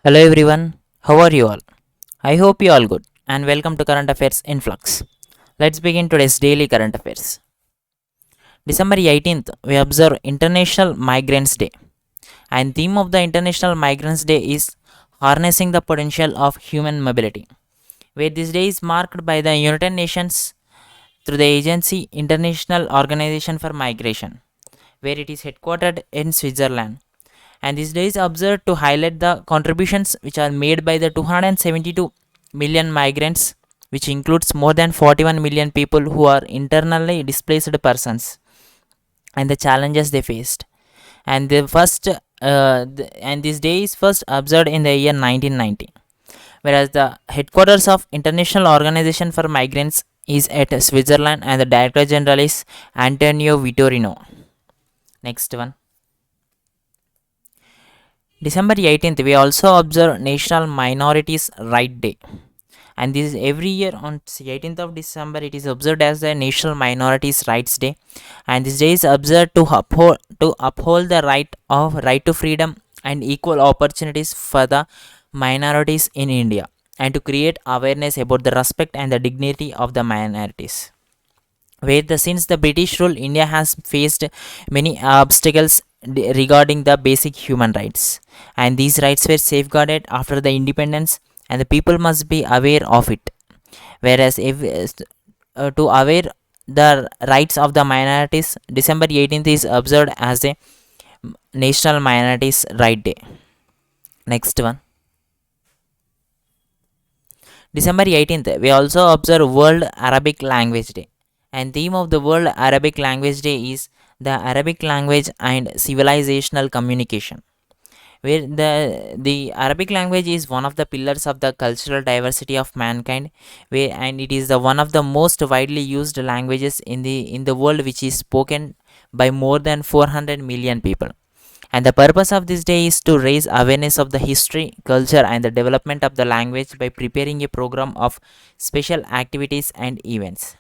Hello everyone, how are you all? I hope you all good and welcome to Current Affairs in Flux. Let's begin today's daily current affairs. December 18th, we observe International Migrants Day, and theme of the International Migrants Day is harnessing the potential of human mobility, where this day is marked by the United Nations through the agency International Organization for Migration, where it is headquartered in Switzerland. And this day is observed to highlight the contributions which are made by the 272 million migrants, which includes more than 41 million people who are internally displaced persons, and the challenges they faced. And the first and this day is first observed in the year 1990, whereas the headquarters of International Organization for Migrants is at Switzerland, and the Director General is Antonio Vitorino. Next one. December 18th, we also observe National Minorities Right Day. And this is every year on 18th of December, it is observed as the National Minorities Rights Day. And this day is observed to uphold the right to freedom and equal opportunities for the minorities in India, and to create awareness about the respect and the dignity of the minorities. Since the British rule, India has faced many obstacles regarding the basic human rights, and these rights were safeguarded after the independence, and the people must be aware of it. Whereas, if to aware the rights of the minorities, December 18th is observed as a National Minorities Right Day. Next one. December 18th, we also observe World Arabic Language Day. And theme of the World Arabic Language Day is the Arabic language and civilizational communication, where the Arabic language is one of the pillars of the cultural diversity of mankind, and it is the one of the most widely used languages in the world, which is spoken by more than 400 million people. And the purpose of this day is to raise awareness of the history, culture, and the development of the language by preparing a program of special activities and events.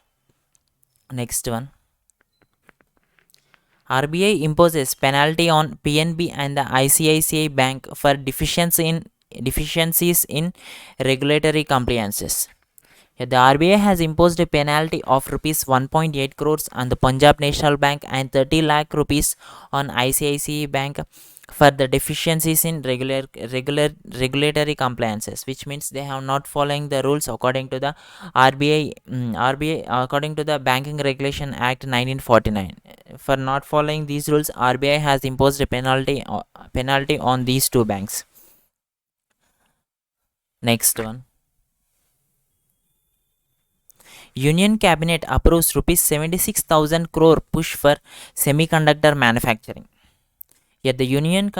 Next one. RBI imposes penalty on PNB and the ICICI Bank for deficiencies in regulatory compliances. Yeah, the RBI has imposed a penalty of rupees 1.8 crores on the Punjab National Bank and 30 lakh rupees on ICICI Bank for the deficiencies in regulatory compliances, which means they have not following the rules according to the RBI according to the Banking Regulation Act 1949. For not following these rules, RBI has imposed a penalty on these two banks. Next one. Union Cabinet approves rupees 76,000 crore push for semiconductor manufacturing. Yet the Union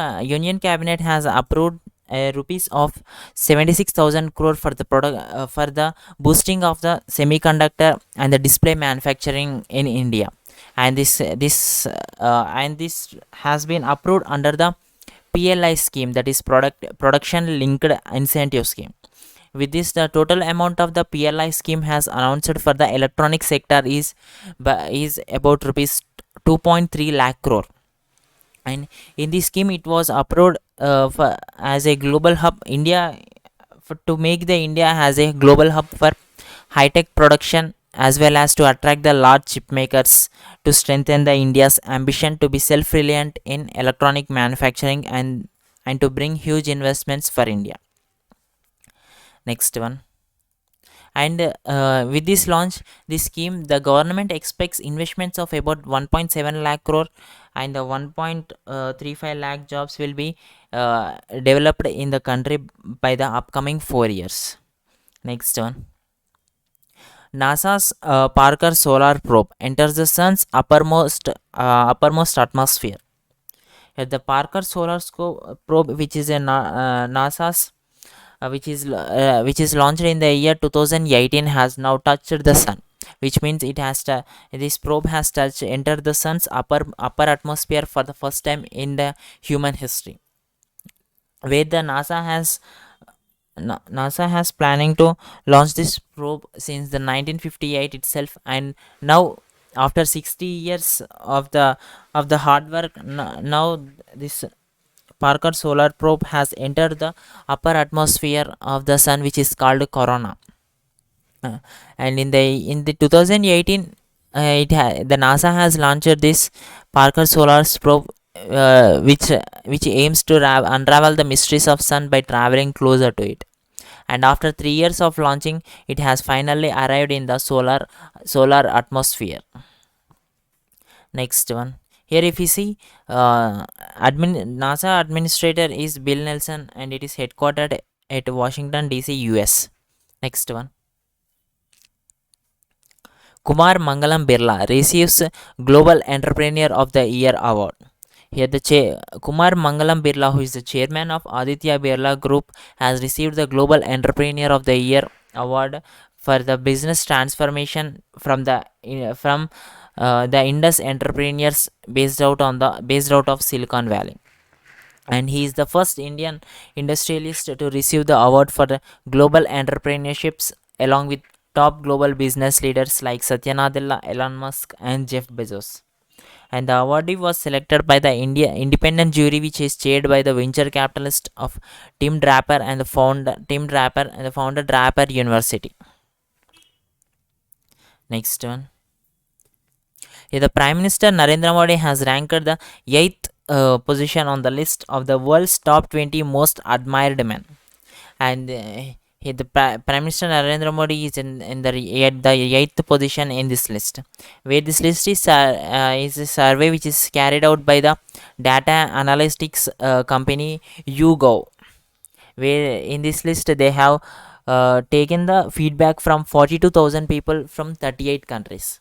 Cabinet has approved rupees of 76,000 crore for the for the boosting of the semiconductor and the display manufacturing in India, and this has been approved under the PLI scheme, that is production linked incentive scheme. With this, the total amount of the PLI scheme has announced for the electronic sector is about rupees 2.3 lakh crore. And in this scheme, it was approved as a global hub. To make the India as a global hub for high tech production, as well as to attract the large chip makers, to strengthen the India's ambition to be self reliant in electronic manufacturing, and to bring huge investments for India. Next one. And with this launch, this scheme, the government expects investments of about 1.7 lakh crore, and the 1.35 lakh jobs will be developed in the country by the upcoming 4 years. Next one. NASA's Parker Solar Probe enters the sun's uppermost atmosphere. The Parker Probe, which is a NASA's which is launched in the year 2018, has now touched the sun, which means this probe has entered the sun's upper atmosphere for the first time in the human history, where the NASA has planning to launch this probe since the 1958 itself. And now, after 60 years of the hard work, now this Parker Solar Probe has entered the upper atmosphere of the sun, which is called corona. Uh, and in the 2018, the NASA has launched this Parker Solar Probe, which aims to unravel the mysteries of sun by traveling closer to it. And after 3 years of launching, it has finally arrived in the solar atmosphere. Next one. Here, if you see, NASA administrator is Bill Nelson, and it is headquartered at Washington D.C., US. Next one. Kumar Mangalam Birla receives Global Entrepreneur of the Year award. Here, Kumar Mangalam Birla, who is the chairman of Aditya Birla Group, has received the Global Entrepreneur of the Year award for the business transformation from the Indus entrepreneurs based out of Silicon Valley. And he is the first Indian industrialist to receive the award for the global entrepreneurships, along with top global business leaders like Satya Nadella, Elon Musk, and Jeff Bezos. And the awardee was selected by the independent jury, which is chaired by the venture capitalist of Tim Draper and the founder Draper University. Next one. Here, the Prime Minister Narendra Modi has ranked the eighth position on the list of the world's top 20 most admired men. And here, the Prime Minister Narendra Modi is at the eighth position in this list. Where this list is a survey which is carried out by the data analytics company YouGov. Where in this list they have taken the feedback from 42,000 people from 38 countries.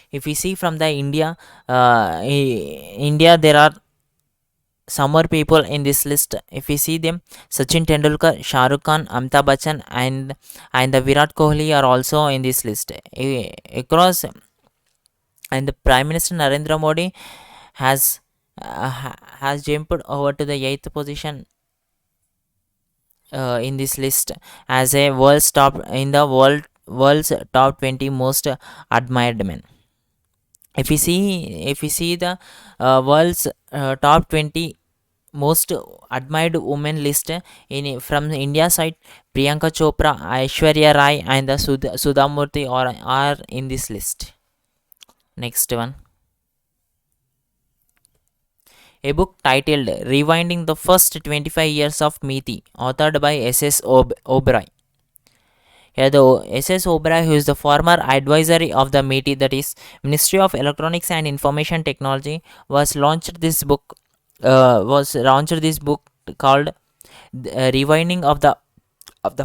If we see from the India, there are some more people in this list. If we see them, Sachin Tendulkar, Shah Rukh Khan, Amitabh Bachchan, and the Virat Kohli are also in this list. Across, and the Prime Minister Narendra Modi has has jumped over to the eighth position in this list as a world's top 20 most admired men. If we see the world's top 20 most admired women list from India side, Priyanka Chopra, Aishwarya Rai, and the Sudha Murthy are in this list. Next one. A book titled Rewinding the First 25 Years of Methi, authored by S.S. Oberoi. Here, the S.S. Oberoi, who is the former advisory of the MeitY, that is Ministry of Electronics and Information Technology, launched this book called Rewinding of the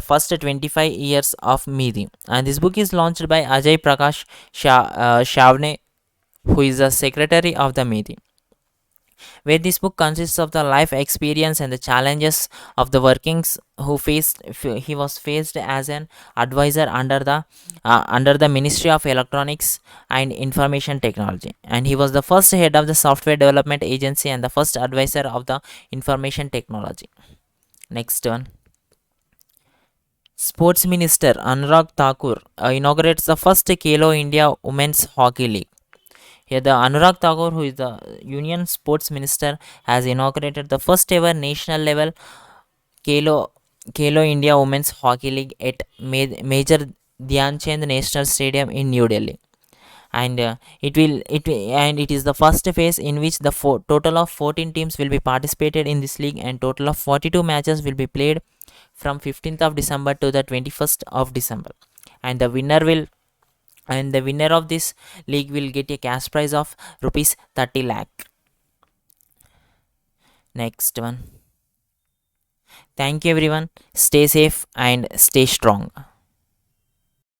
first 25 years of MeitY. And this book is launched by Ajay Prakash Shavne, who is the secretary of the MeitY. Where this book consists of the life experience and the challenges of the workings he was faced as an advisor under the Ministry of Electronics and Information Technology, and he was the first head of the software development agency and the first advisor of the information technology. Next one. Sports Minister Anurag Thakur inaugurates the first Khelo India Women's Hockey League. Here, the Anurag Thakur, who is the Union Sports Minister, has inaugurated the first ever national level Khelo India Women's Hockey League at Major Dhyan Chand National Stadium in New Delhi. And it is the first phase in which the total of 14 teams will be participated in this league, and total of 42 matches will be played from 15th of December to the 21st of December. And the winner of this league will get a cash prize of rupees 30 lakh. Next one. Thank you everyone. Stay safe and stay strong.